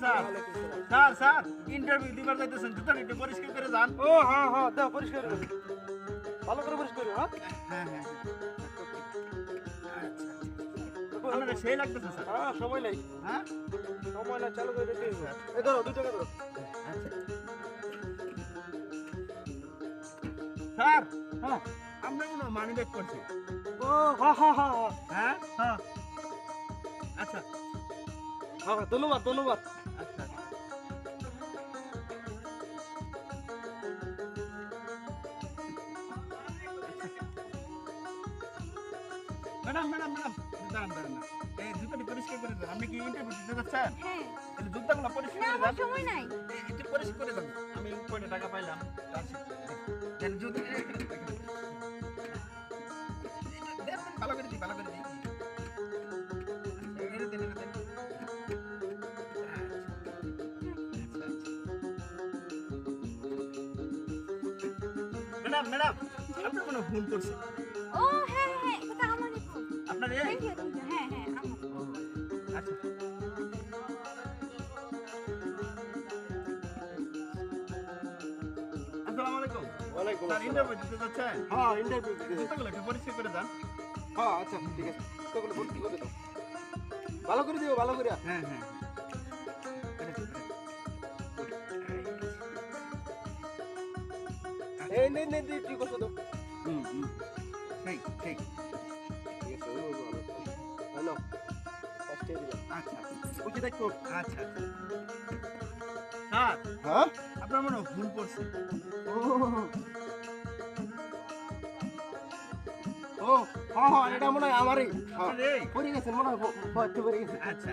Sir. Sir sir interview দিবার যাইতেছেন জুতা একটু পরিষ্কার করে যান। ও হ্যাঁ হ্যাঁ দাও পরিষ্কার করে ভালো করে পরিষ্কার করো হ্যাঁ হ্যাঁ হ্যাঁ আপনারা সেই লাগতেছে স্যার। হ্যাঁ সময় নাই হ্যাঁ সময় না চালু করে দিতে এই ধরো 2 টাকা ধরো আচ্ছা স্যার হ্যাঁ আমরা কোনো মানি ব্যাগ করছি। ও হ্যাঁ হ্যাঁ হ্যাঁ হ্যাঁ হ্যাঁ আচ্ছা হ্যাঁ ধন্যবাদ ধন্যবাদ আচ্ছা ম্যাডাম ম্যাডাম ম্যাডাম দাঁড়ান দাঁড়ান এই জুতাটি পরিষ্কার করে দেন। আপনি কি ইন্টারভিউ দিতে যাচ্ছেন? হ্যাঁ তাহলে জুতাগুলো পরিষ্কার না করে আমার দেন। সময় নাই একটু পরিষ্কার করে দেন। আমি কয়টা টাকা পাইলাম আচ্ছা দেন জুতা দেন দেন ভালো করে দিই ভালো করে দিই এটা দেন এটা দেন ম্যাডাম ম্যাডাম আপনি কোনো ভুল করছেন ও হ্যাঁ হ্যাঁ এটা আমারই ভুল আপনার এই থ্যাংক ইউ হ্যাঁ হ্যাঁ আমার আচ্ছা আসসালামু আলাইকুম ওয়ালাইকুম স্যার ইন্টারভিউ দিতে যাচ্ছেন হ্যাঁ ইন্টারভিউ দিতে জুতাগুলো একটু পরিষ্কার করে দেন হ্যাঁ আচ্ছা ঠিক আছে তোগুলো ভর্তি করে দাও ভালো করে দিও ভালো করে হ্যাঁ হ্যাঁ এই নে নে দি ঠিক আছে তো হুম হুম ঠিক ঠিক ঠিক আছে ওই ভালো হ্যালো ফার্স্টে দিলাম আচ্ছা ওকে দেখো আচ্ছা স্যার হ্যাঁ আপনার মনে হয় ভুল করছে ও ও হ্যাঁ হ্যাঁ এটা মনে হয় আমারই হ্যাঁ আপনার এই পড়ে গেছে মনে হয় ভর্তি পড়ে গেছে আচ্ছা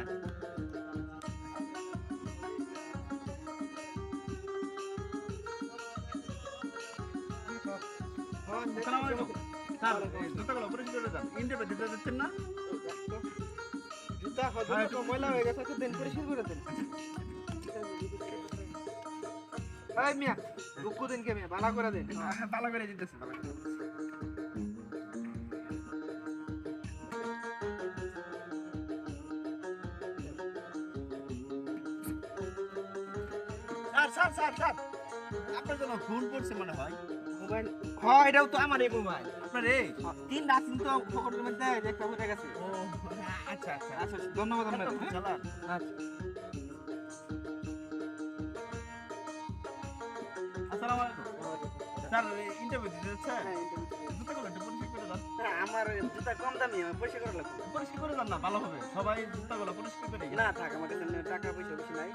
আসসালামু আলাইকুম স্যার জুতাগুলো পরিষ্কার করে দেন ইন্টারভিউ দিতে যাচ্ছেন না জুতা হ্যাঁ তো ময়লা হয়ে গেছে তো দেন পরিষ্কার করে দেন এই মিয়া রুকু দেন কে মিয়া ভালো করে দেন ভালো করে দিতেছে ভালো করে দিতেছে। স্যার স্যার স্যার স্যার আপনার জন্য ফোন করছে মনে হয় মোবাইল হ্যাঁ এটাও তো আমার এই মোবাইল আপনার এই তিন রাত কিন্তু পকেটের মধ্যে একটা হয়ে গেছে ও আচ্ছা আচ্ছা আচ্ছা ধন্যবাদ আপনাকে হ্যাঁ? চালান আচ্ছা আসসালামু আলাইকুম স্যার ইন্টারভিউ দিতে যাচ্ছেন হ্যাঁ, interview দিতে হবে। জুতাগুলো একটু পরিষ্কার করে দেন হ্যাঁ, আমার জুতা কম দামি আমার পয়সা করে লাগবে পরিষ্কার করে দেন না ভালো হবে সবাই জুতাগুলো পরিষ্কার করে না থাক আমার কাছে টাকা পয়সা বেশি নাই